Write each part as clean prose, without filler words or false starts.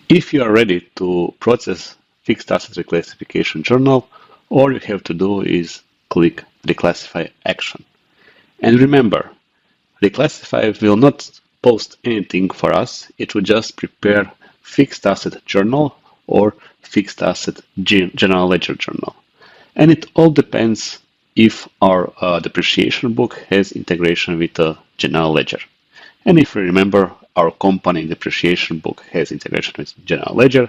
If you are ready to process Fixed Asset Reclassification Journal, all you have to do is click Reclassify action. And remember, Reclassify will not post anything for us. It will just prepare Fixed Asset Journal or Fixed Asset General Ledger Journal. And it all depends if our depreciation book has integration with the General Ledger. And if you remember, our company depreciation book has integration with General Ledger.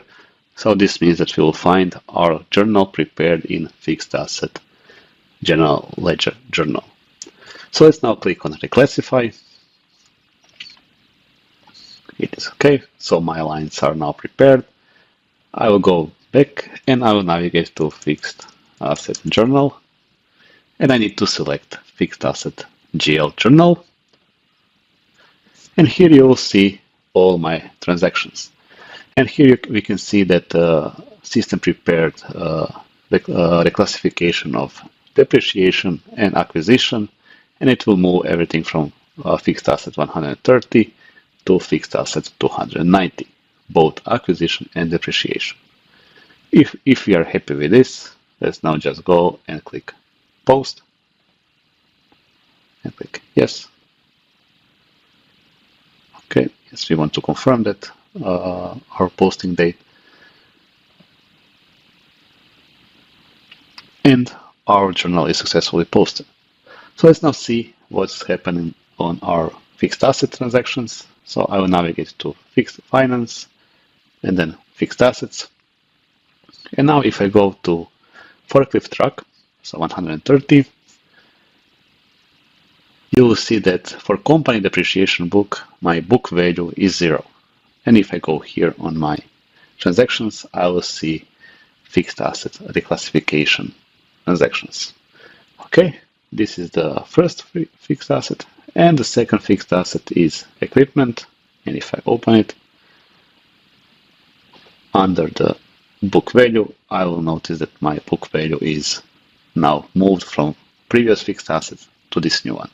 So this means that we will find our journal prepared in Fixed Asset General Ledger Journal. So let's now click on Reclassify. It is okay. So my lines are now prepared. I will go back and I will navigate to Fixed Asset Journal. And I need to select Fixed Asset GL Journal. And here you will see all my transactions. And here we can see that the system prepared reclassification of depreciation and acquisition, and it will move everything from fixed asset 130 to fixed asset 290, both acquisition and depreciation. If we are happy with this, let's now just go and click post and click yes. Okay, yes, we want to confirm that our posting date. And our journal is successfully posted. So let's now see what's happening on our fixed asset transactions. So I will navigate to fixed finance and then fixed assets. And now if I go to forklift truck, so 130, you will see that for company depreciation book, my book value is 0. And if I go here on my transactions, I will see fixed asset reclassification transactions. Okay, this is the first fixed asset. And the second fixed asset is equipment. And if I open it, under the book value, I will notice that my book value is now moved from previous fixed assets to this new one.